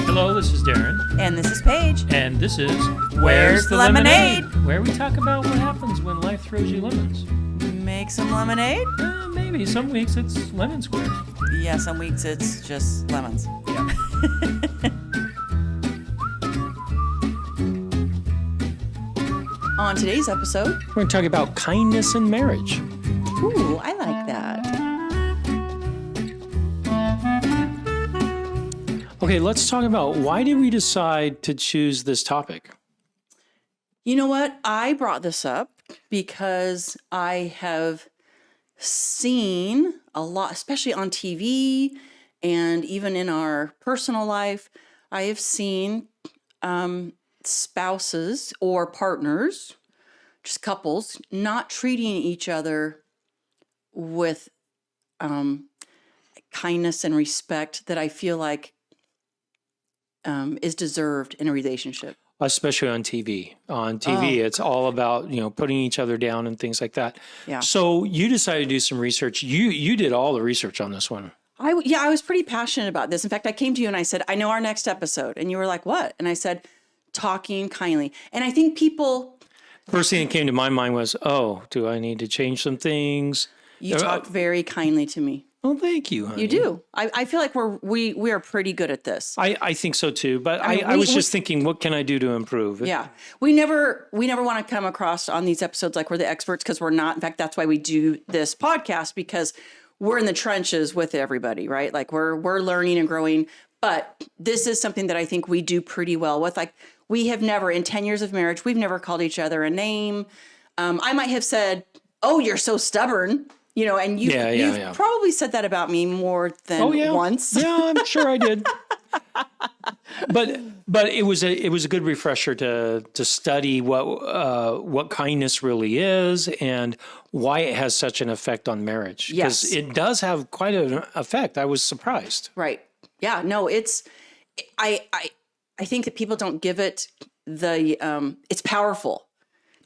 Hello, this is Darren. And this is Paige. And this is Where's the Lemonade? Where we talk about what happens when life throws you lemons. Make some lemonade? Maybe. Some weeks it's lemon squares. Yeah, some weeks it's just lemons. Yeah. On today's episode, We're going to talk about kindness in marriage. ooh, I like that. Okay, let's talk about why did we decide to choose this topic? You know what? I brought this up because I have seen a lot, especially on TV and even in our personal life, I have seen spouses or partners, just couples, not treating each other with kindness and respect that I feel like is deserved in a relationship. Especially on TV. On TV, it's all about, putting each other down and things like that. Yeah. So you decided to do some research. You did all the research on this one. I was pretty passionate about this. In fact, I came to you and I said, I know our next episode. And you were like, what? And I said, talking kindly. And I think people... First thing that came to my mind was, do I need to change some things? You talk very kindly to me. Oh, thank you, honey. You do. I feel like we are pretty good at this. I think so too. But I was just thinking, what can I do to improve? Yeah. We never want to come across on these episodes like we're the experts, because we're not. In fact, that's why we do this podcast, because we're in the trenches with everybody, right? Like we're learning and growing. But this is something that I think we do pretty well with. Like, we have never, in 10 years of marriage, we've never called each other a name. I might have said, "Oh, you're so stubborn." And you've probably said that about me more than once. Yeah, I'm sure I did. But it was a good refresher to study what kindness really is and why it has such an effect on marriage. Yes, because it does have quite an effect. I was surprised. Right. Yeah. No. I think that people don't give it it's powerful.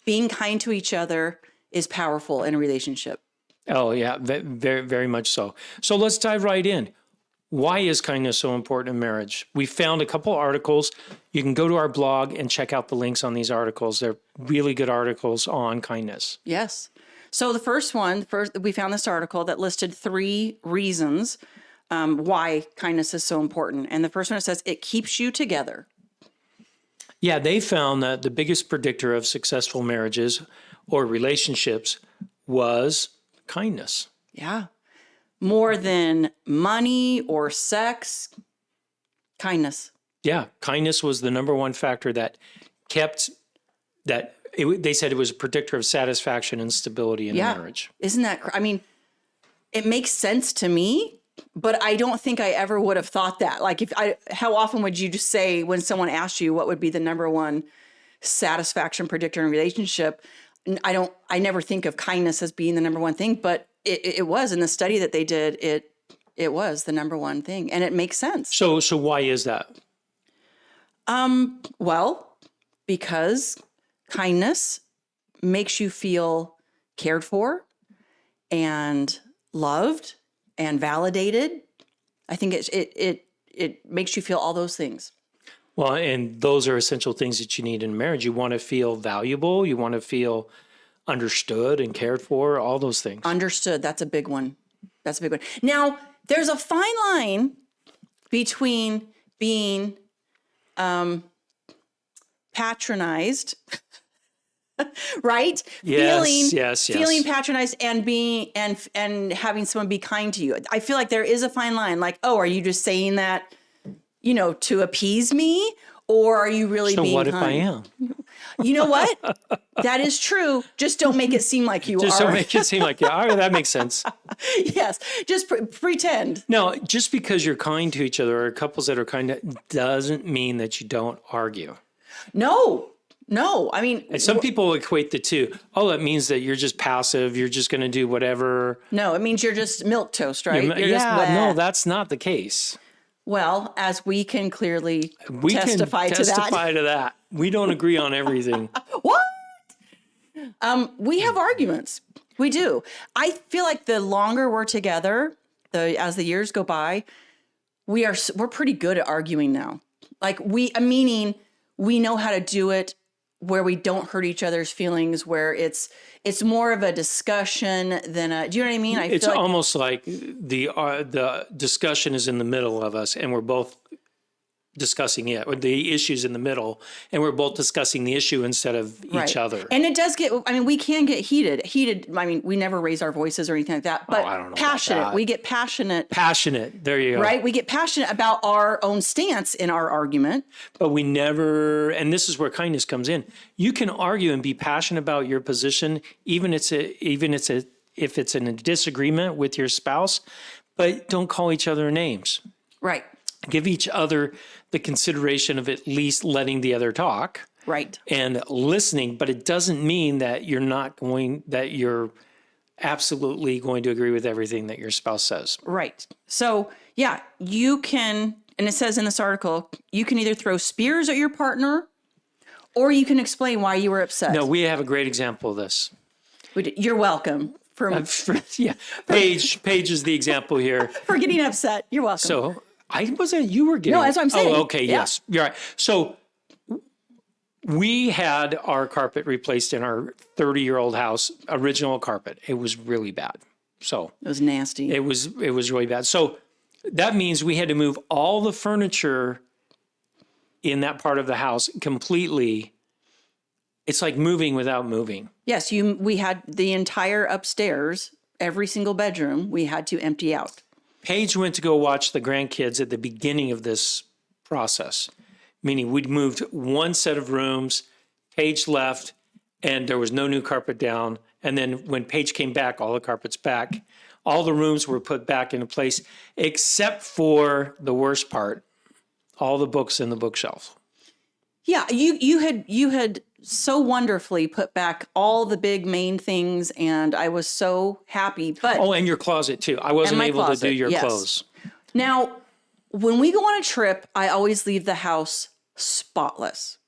Being kind to each other is powerful in a relationship. Oh, yeah, very, very much so. So let's dive right in. Why is kindness so important in marriage? We found a couple articles. You can go to our blog and check out the links on these articles. They're really good articles on kindness. Yes. So the first we found this article that listed 3 reasons why kindness is so important. And the first one, it says it keeps you together. Yeah, they found that the biggest predictor of successful marriages or relationships was kindness. Yeah. More than money or sex, kindness. Yeah. Kindness was the number one factor that they said it was a predictor of satisfaction and stability in a marriage. Isn't that, it makes sense to me, but I don't think I ever would have thought that. Like, how often would you just say, when someone asked you what would be the number one satisfaction predictor in a relationship, I never think of kindness as being the number one thing, but it was in the study that they did. It was the number one thing, and it makes sense. So why is that? Well, because kindness makes you feel cared for and loved and validated. I think it makes you feel all those things. Well, and those are essential things that you need in marriage. You want to feel valuable. You want to feel understood and cared for, all those things. Understood. That's a big one. Now, there's a fine line between being patronized, right? Yes. Feeling patronized and being and having someone be kind to you. I feel like there is a fine line. Like, are you just saying that, to appease me, or are you really being kind? So what if I am? You know what? That is true. Just don't make it seem like you are. Just don't make it seem like you are. That makes sense. Yes. Just pretend. No, just because you're kind to each other, or couples that are kind, doesn't mean that you don't argue. No. I mean, and some people equate the two. It means that you're just passive. You're just going to do whatever. No, it means you're just milquetoast, right? No, that's not the case. Well, as we can clearly testify to that. We don't agree on everything. What? We have arguments. We do. I feel like the longer we're together, as the years go by, we're pretty good at arguing now. Like meaning we know how to do it where we don't hurt each other's feelings, where it's more of a discussion than do you know what I mean? It's almost like the discussion is in the middle of us, and we're both discussing it, or the issue's in the middle, and we're both discussing the issue instead of each other. And it does get, I mean, we can get heated. I mean, we never raise our voices or anything like that, but I don't know passionate. about that. We get passionate. Passionate. There you go. Right? We get passionate about our own stance in our argument. But we never, and this is where kindness comes in. You can argue and be passionate about your position, even if it's in a disagreement with your spouse, but don't call each other names. Right. Give each other the consideration of at least letting the other talk. Right. And listening, but it doesn't mean that you're absolutely going to agree with everything that your spouse says. Right. So, yeah, you can, and it says in this article, you can either throw spears at your partner or you can explain why you were upset. No, we have a great example of this. You're welcome. Yeah, Paige is the example here. For getting upset. You're welcome. So I wasn't, you were getting. No, that's what I'm saying. Oh, okay, yeah. Yes. You're right. So we had our carpet replaced in our 30-year-old house, original carpet. It was really bad. So it was nasty. It was really bad. So that means we had to move all the furniture in that part of the house completely. It's like moving without moving. Yes, we had the entire upstairs, every single bedroom, we had to empty out. Paige went to go watch the grandkids at the beginning of this process, meaning we'd moved one set of rooms, Paige left, and there was no new carpet down. And then when Paige came back, all the carpet's back. All the rooms were put back into place, except for the worst part, all the books in the bookshelf. Yeah, you had so wonderfully put back all the big main things, and I was so happy. But and your closet too. I wasn't able to do your clothes. Now, when we go on a trip, I always leave the house spotless,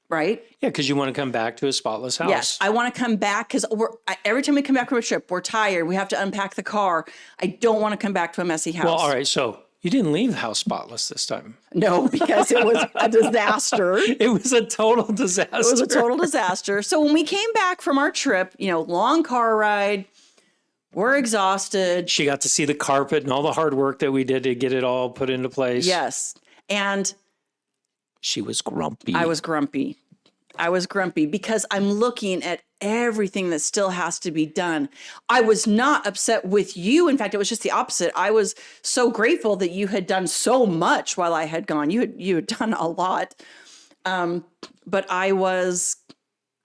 right? Yeah, because you want to come back to a spotless house. Yes, I want to come back because every time we come back from a trip, we're tired. We have to unpack the car. I don't want to come back to a messy house. Well, all right, so you didn't leave the house spotless this time. No, because it was a disaster. It was a total disaster. It was a total disaster. So when we came back from our trip, long car ride, we're exhausted. She got to see the carpet and all the hard work that we did to get it all put into place. Yes. And she was grumpy. I was grumpy because I'm looking at everything that still has to be done. I was not upset with you. In fact, it was just the opposite. I was so grateful that you had done so much while I had gone. You had done a lot. But I was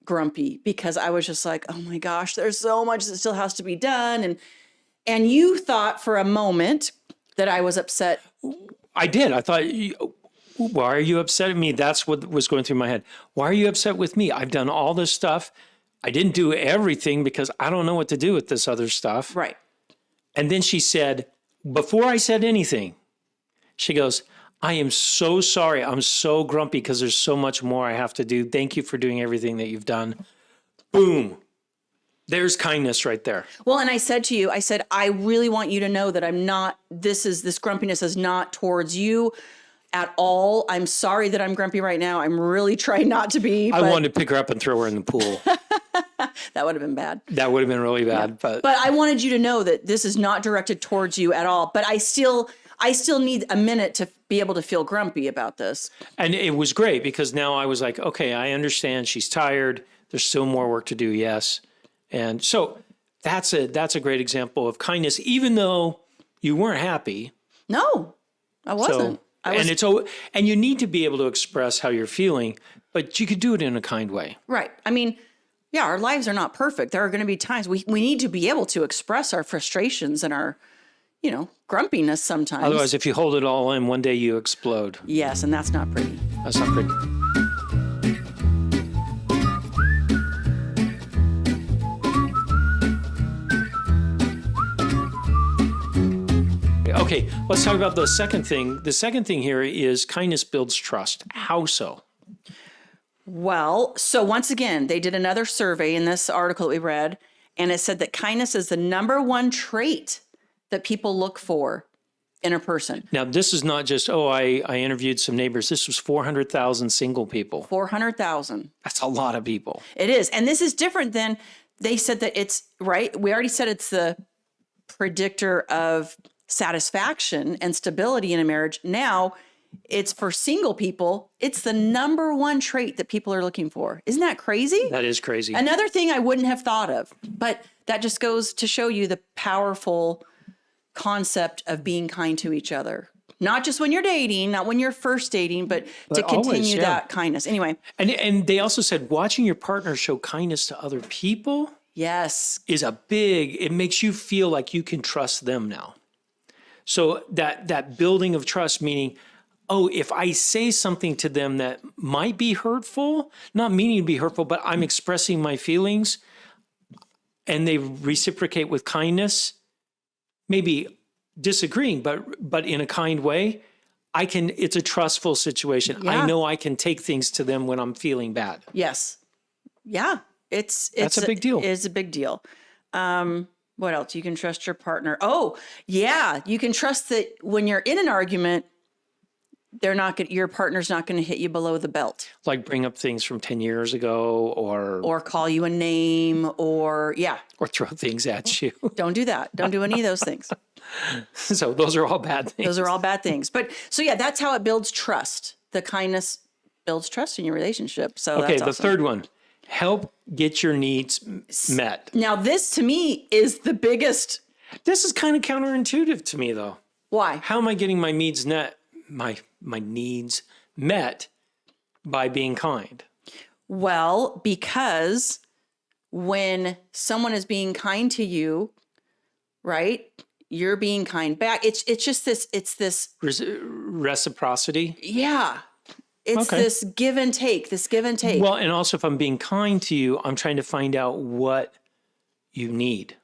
grumpy because I was just like, oh my gosh, there's so much that still has to be done. And you thought for a moment that I was upset. I did. I thought, why are you upset at me? That's what was going through my head. Why are you upset with me? I've done all this stuff. I didn't do everything because I don't know what to do with this other stuff. Right. And then she said, before I said anything, she goes, I am so sorry. I'm so grumpy because there's so much more I have to do. Thank you for doing everything that you've done. Boom. There's kindness right there. Well, and I said to you, I really want you to know that I'm not, this grumpiness is not towards you at all. I'm sorry that I'm grumpy right now. I'm really trying not to be. I wanted to pick her up and throw her in the pool. That would have been bad. That would have been really bad. Yeah. But I wanted you to know that this is not directed towards you at all. But I still need a minute to be able to feel grumpy about this. And it was great because now I was like, okay, I understand she's tired. There's still more work to do. Yes. And so that's a great example of kindness, even though you weren't happy. No, I wasn't. And you need to be able to express how you're feeling, but you could do it in a kind way. Right. I mean, yeah, our lives are not perfect. There are going to be times we need to be able to express our frustrations and our, grumpiness sometimes. Otherwise, if you hold it all in, one day you explode. Yes, and that's not pretty. That's not pretty. Okay, let's talk about the second thing. The second thing here is kindness builds trust. How so? Well, so once again, they did another survey in this article that we read, and it said that kindness is the number one trait that people look for in a person. Now, this is not just, I interviewed some neighbors. This was 400,000 single people. 400,000. That's a lot of people. It is. And this is different than they said that it's right. We already said it's the predictor of satisfaction and stability in a marriage. Now it's for single people. It's the number one trait that people are looking for. Isn't that crazy? That is crazy. Another thing I wouldn't have thought of, but that just goes to show you the powerful concept of being kind to each other. Not just when you're dating, not when you're first dating, but to continue always, yeah. that kindness. Anyway. And they also said watching your partner show kindness to other people Yes. is it makes you feel like you can trust them now. So that building of trust, meaning, if I say something to them that might be hurtful, not meaning to be hurtful, but I'm expressing my feelings and they reciprocate with kindness, maybe disagreeing, but in a kind way, it's a trustful situation. Yeah. I know I can take things to them when I'm feeling bad. Yes. Yeah. That's a big deal. It's a big deal. What else? You can trust your partner. Oh, yeah. You can trust that when you're in an argument, your partner's not going to hit you below the belt. Like bring up things from 10 years ago or call you a name or throw things at you. Don't do that. Don't do any of those things. So those are all bad things. Those are all bad things. But that's how it builds trust. The kindness builds trust in your relationship. So okay, that's the awesome. third one, help get your needs met. Now this to me is the biggest. This is kind of counterintuitive to me though. Why? How am I getting my needs my needs met by being kind? Well, because when someone is being kind to you, right? You're being kind back. It's just this. It's this reciprocity. Yeah. It's this give and take. Well, and also if I'm being kind to you, I'm trying to find out what you need.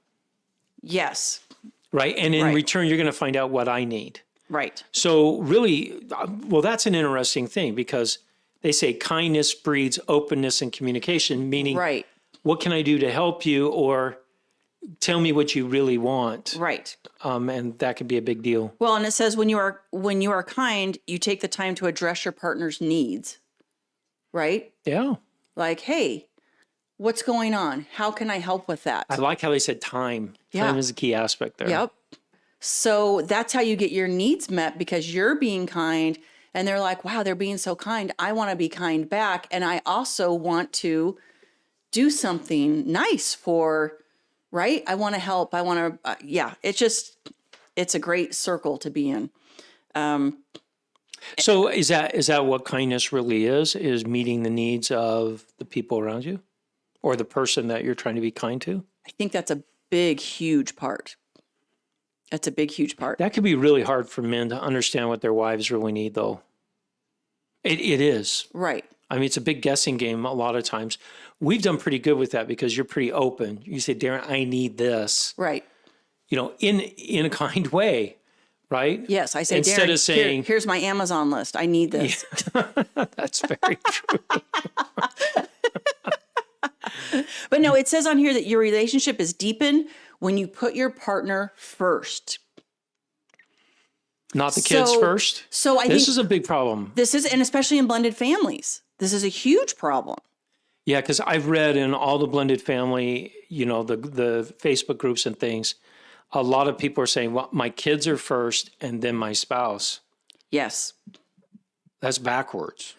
Yes. Right. And in return, you're going to find out what I need. Right. So really, that's an interesting thing because they say kindness breeds openness and communication, meaning what can I do to help you or tell me what you really want. Right. And that could be a big deal. Well, and it says when you are kind, you take the time to address your partner's needs. Right? Yeah. Like, hey, what's going on? How can I help with that? I like how they said time. Yeah. Time is a key aspect there. Yep. So that's how you get your needs met because you're being kind and they're like, wow, they're being so kind. I want to be kind back. And I also want to do something nice for, right? I want to help. I want to, it's a great circle to be in. So is that what kindness really is meeting the needs of the people around you or the person that you're trying to be kind to? I think that's a big, huge part. That's a big, huge part. That could be really hard for men to understand what their wives really need, though. It is. Right. I mean, it's a big guessing game a lot of times. We've done pretty good with that because you're pretty open. You say, Darren, I need this. Right. In a kind way, right? Yes, I say, instead Darren, of saying, here's my Amazon list. I need this. Yeah. That's very true. But no, it says on here that your relationship is deepened when you put your partner first. Not the kids first? So I think this is a big problem. And especially in blended families, this is a huge problem. Yeah, because I've read in all the blended family, the Facebook groups and things, a lot of people are saying, well, my kids are first and then my spouse. Yes. That's backwards.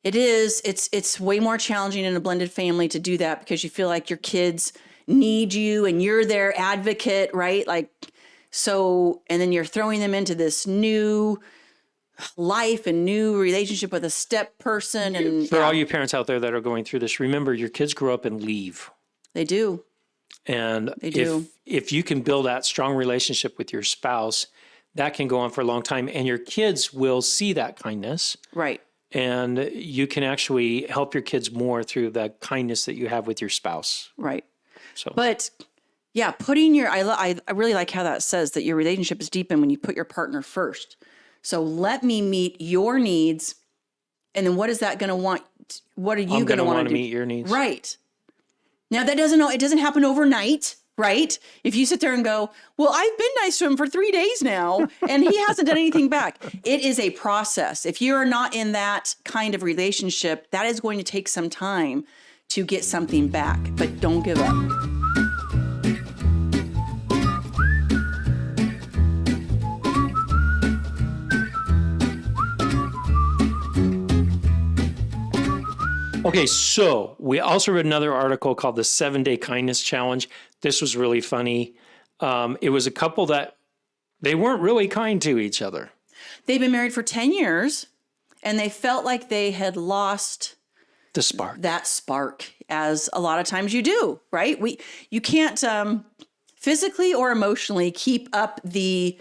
It is. It's way more challenging in a blended family to do that because you feel like your kids need you and you're their advocate, right? Like, so, and then you're throwing them into this new life and new relationship with a step person. And for all you parents out there that are going through this, remember your kids grow up and leave. They do. And they do. If you can build that strong relationship with your spouse, that can go on for a long time and your kids will see that kindness. Right. And you can actually help your kids more through the kindness that you have with your spouse. Right. So, but yeah, I really like how that says that your relationship is deepened when you put your partner first. So let me meet your needs. And then what is that going to want? What are you going to want to meet your needs? Right. Now it doesn't happen overnight, right? If you sit there and go, well, I've been nice to him for 3 days now and he hasn't done anything back. It is a process. If you're not in that kind of relationship, that is going to take some time to get something back, but don't give up. Okay, so we also read another article called the 7-Day Kindness Challenge. This was really funny. It was a couple that they weren't really kind to each other. They've been married for 10 years and they felt like they had lost the spark. That spark, as a lot of times you do, right? You can't physically or emotionally keep up the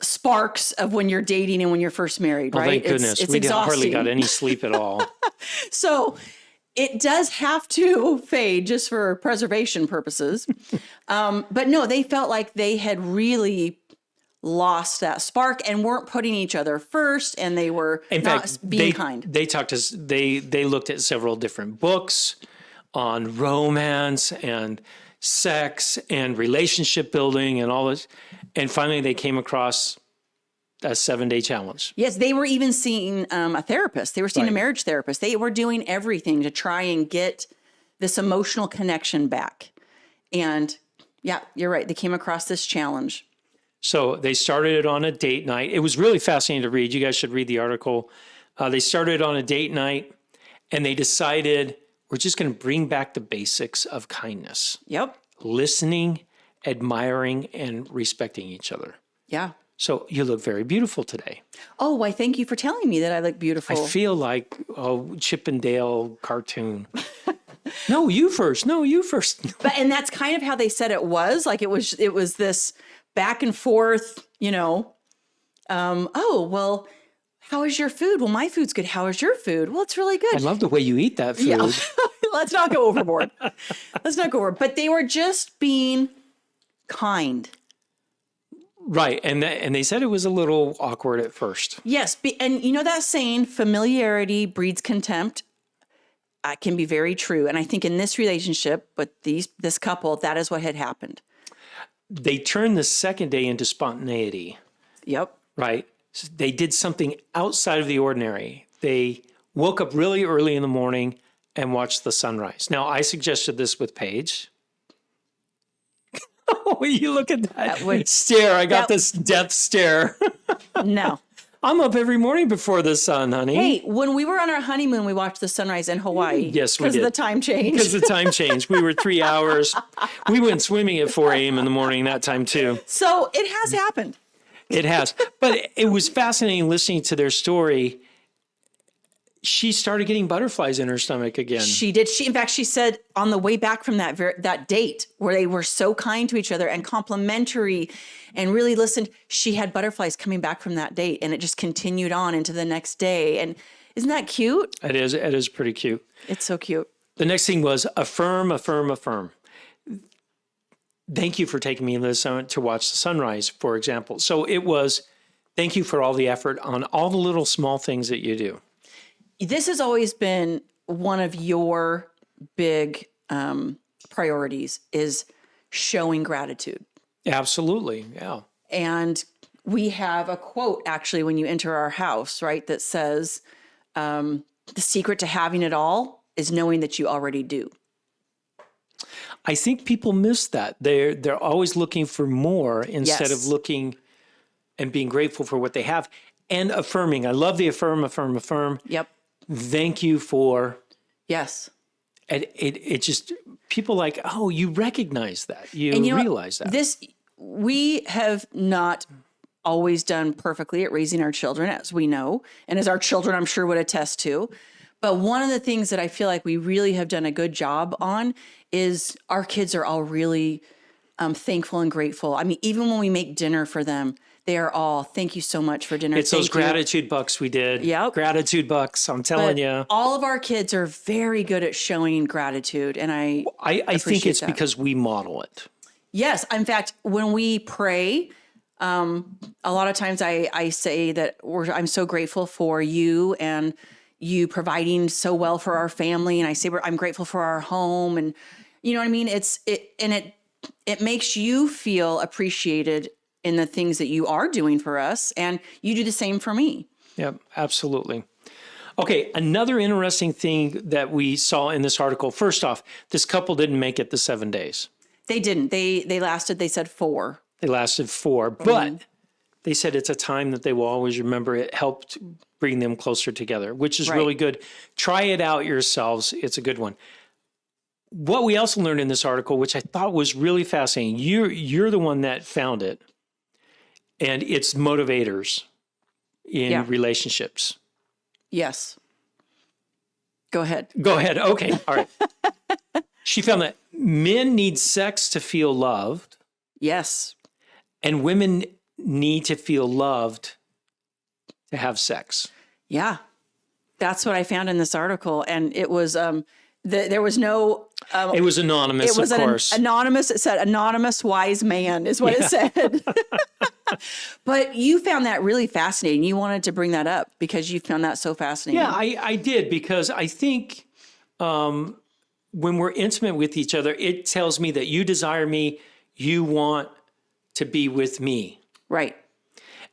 sparks of when you're dating and when you're first married, right? Thank goodness. It's we exhausting. hardly got any sleep at all. So it does have to fade just for preservation purposes. But no, they felt like they had really lost that spark and weren't putting each other first, and they were being kind. They looked at several different books on romance and sex and relationship building and all this. And finally, they came across a 7-day challenge. Yes, they were even seeing a therapist. They were seeing a marriage therapist. They were doing everything to try and get this emotional connection back. And yeah, you're right. They came across this challenge. So they started it on a date night. It was really fascinating to read. You guys should read the article. They started on a date night and they decided we're just going to bring back the basics of kindness. Yep. Listening, admiring, and respecting each other. Yeah. So you look very beautiful today. Oh, why, thank you for telling me that I look beautiful. I feel like a Chip and Dale cartoon. No, you first. No, you first. And that's kind of how they said it was. Like it was this back and forth, oh, well, how is your food? Well, my food's good. How is your food? Well, it's really good. I love the way you eat that food. Yeah. Let's not go overboard. But they were just being kind. Right. And they said it was a little awkward at first. Yes. And you know that saying, familiarity breeds contempt, can be very true. And I think in this relationship with this couple, that is what had happened. They turned the second day into spontaneity. Yep. Right. So they did something outside of the ordinary. They woke up really early in the morning and watched the sunrise. Now, I suggested this with Paige. Oh, you look at that stare. I got this death stare. No. I'm up every morning before the sun, honey. Hey, when we were on our honeymoon, we watched the sunrise in Hawaii. Yes, we did. Because of the time change. Because the time changed. We were 3 hours. We went swimming at 4 a.m. in the morning that time, too. So it has happened. It has. But it was fascinating listening to their story. She started getting butterflies in her stomach again. She did. In fact, she said on the way back from that date where they were so kind to each other and complimentary and really listened, she had butterflies coming back from that date, and it just continued on into the next day. And isn't that cute? It is. It is pretty cute. It's so cute. The next thing was affirm, affirm, affirm. Thank you for taking me to watch the sunrise, for example. So it was, thank you for all the effort on all the little small things that you do. This has always been one of your big priorities, is showing gratitude. Absolutely, yeah. And we have a quote, actually, when you enter our house, right, that says, the secret to having it all is knowing that you already do. I think people miss that. They're always looking for more instead of looking and being grateful for what they have and affirming. I love the affirm, affirm, affirm. Yep. Thank you for. Yes. And it just, people like, oh, you recognize that. You realize that. We have not always done perfectly at raising our children, as we know, and as our children, I'm sure, would attest to. But one of the things that I feel like we really have done a good job on is our kids are all really thankful and grateful. I mean, even when we make dinner for them, they are all, thank you so much for dinner. It's those gratitude bucks we did. Yep. Gratitude bucks, I'm telling you. All of our kids are very good at showing gratitude. And I think it's because we model it. Yes. In fact, when we pray, a lot of times I say that I'm so grateful for you and you providing so well for our family. And I say, I'm grateful for our home. And you know what I mean? it makes you feel appreciated in the things that you are doing for us, and you do the same for me. Yep, absolutely. Okay, another interesting thing that we saw in this article. First off, this couple didn't make it the 7 days. They didn't. They lasted, they said 4. They lasted 4, but they said it's a time that they will always remember. It helped bring them closer together, which is really good. Try it out yourselves. It's a good one. What we also learned in this article, which I thought was really fascinating, you're the one that found it, and it's motivators in relationships. Yes. Go ahead. Go ahead. Okay. All right. She found that men need sex to feel loved. Yes. And women need to feel loved to have sex. Yeah. That's what I found in this article. And it was, there was no... it was anonymous, it was of course. Anonymous. It said, anonymous wise man is what it said. But you found that really fascinating. You wanted to bring that up because you found that so fascinating. Yeah, I did, because I think when we're intimate with each other, it tells me that you desire me, you want to be with me. Right.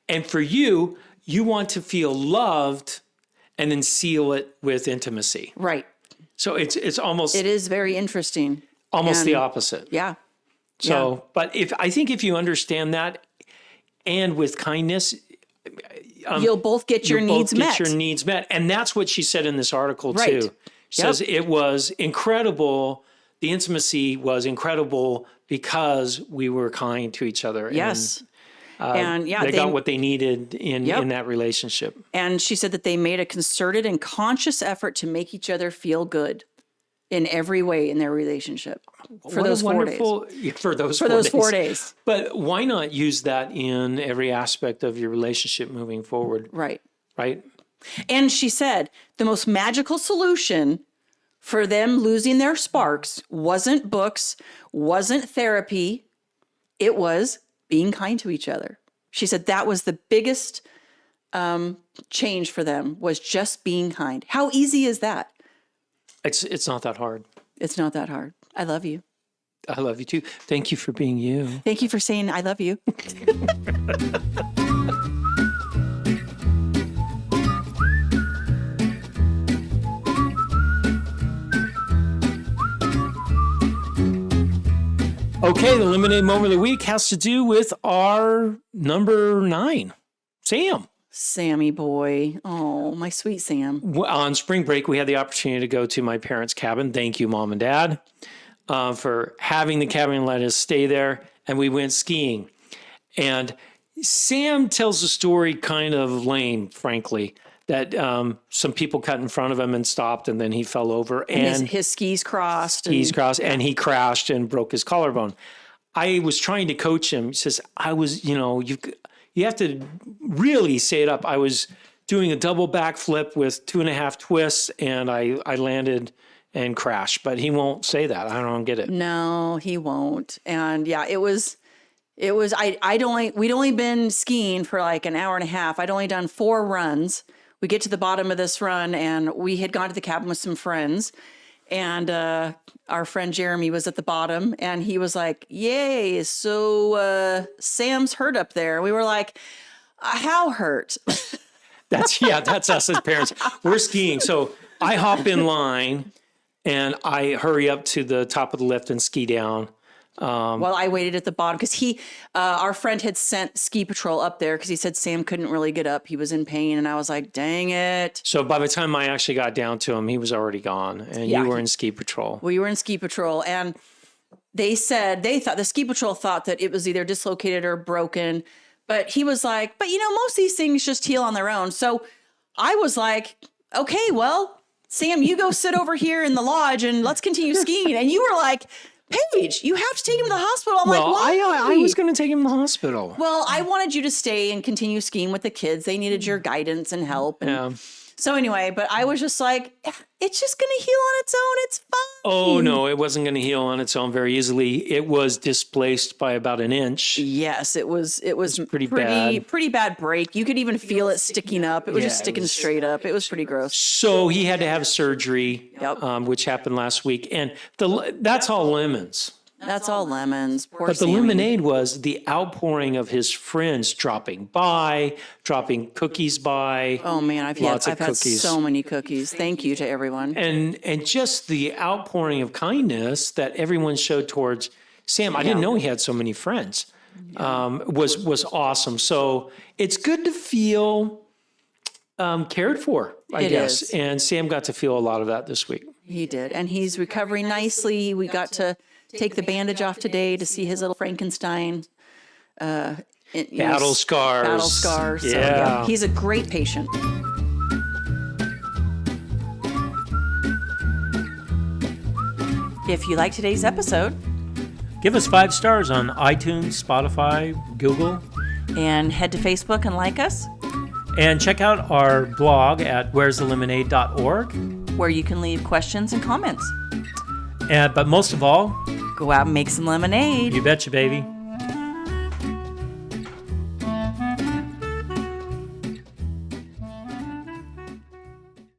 And for you, you want to feel loved and then seal it with intimacy. Right. So it's almost... It is very interesting. Almost the opposite. Yeah. So, but I think if you understand that, and with kindness, you'll both get your needs met. Your needs met. And that's what she said in this article right. too. She says it was incredible. The intimacy was incredible because we were kind to each other. Yes. And they got what they needed in that relationship. And she said that they made a concerted and conscious effort to make each other feel good in every way in their relationship for those 4 days. For those 4 days. But why not use that in every aspect of your relationship moving forward? Right. Right. And she said the most magical solution for them losing their sparks wasn't books, wasn't therapy. It was being kind to each other. She said that was the biggest change for them, was just being kind. How easy is that? It's not that hard. It's not that hard. I love you. I love you too. Thank you for being you. Thank you for saying I love you. Okay, the Lemonade Moment of the Week has to do with our number 9, Sam. Sammy boy. Oh, my sweet Sam. On spring break, we had the opportunity to go to my parents' cabin. Thank you, Mom and Dad, for having the cabin and let us stay there. And we went skiing. And Sam tells the story kind of lame, frankly, that some people cut in front of him and stopped, and then he fell over. And his skis crossed. And he crashed and broke his collarbone. I was trying to coach him. He says, you have to really say it up. I was doing a double backflip with 2.5 twists, and I landed and crashed. But he won't say that. I don't get it. No, he won't. And yeah, we'd only been skiing for like an hour and a half. I'd only done 4 runs. We get to the bottom of this run, and we had gone to the cabin with some friends. And our friend Jeremy was at the bottom, and he was like, yay, so Sam's hurt up there. We were like, how hurt? That's us as parents. We're skiing. So I hop in line, and I hurry up to the top of the lift and ski down. While I waited at the bottom, because our friend had sent ski patrol up there because he said Sam couldn't really get up. He was in pain. And I was like, dang it. So by the time I actually got down to him, he was already gone. And you were in ski patrol. We were in ski patrol. And the ski patrol thought that it was either dislocated or broken. But he was like, but most of these things just heal on their own. So I was like, okay, well, Sam, you go sit over here in the lodge and let's continue skiing. And you were like, Paige, you have to take him to the hospital. I'm like, why? I was going to take him to the hospital. Well, I wanted you to stay and continue skiing with the kids. They needed your guidance and help. And so anyway, but I was just like, it's just going to heal on its own. It's fine. Oh, no, it wasn't going to heal on its own very easily. It was displaced by about an inch. Yes, it was pretty bad. Pretty bad break. You could even feel it sticking up. It was just sticking straight up. It was pretty gross. So he had to have surgery, which happened last week. And that's all lemons. That's all lemons. Poor But the Sammy. lemonade was the outpouring of his friends dropping by, dropping cookies by. Oh man, I've Lots had of cookies. so many cookies. Thank you to everyone. And just the outpouring of kindness that everyone showed towards Sam. I didn't know he had so many friends. Was awesome. So it's good to feel cared for, I guess. is. And Sam got to feel a lot of that this week. He did, and he's recovering nicely. We got to take the bandage off today to see his little Frankenstein. Battle scars. Battle scars. So, Yeah. he's a great patient. If you like today's episode, Give us 5 stars on iTunes, Spotify, Google. and head to Facebook and like us, And check out our blog at where'sthelemonade.org. where you can leave questions and comments. But most of all, Go out and make some lemonade. you betcha, baby.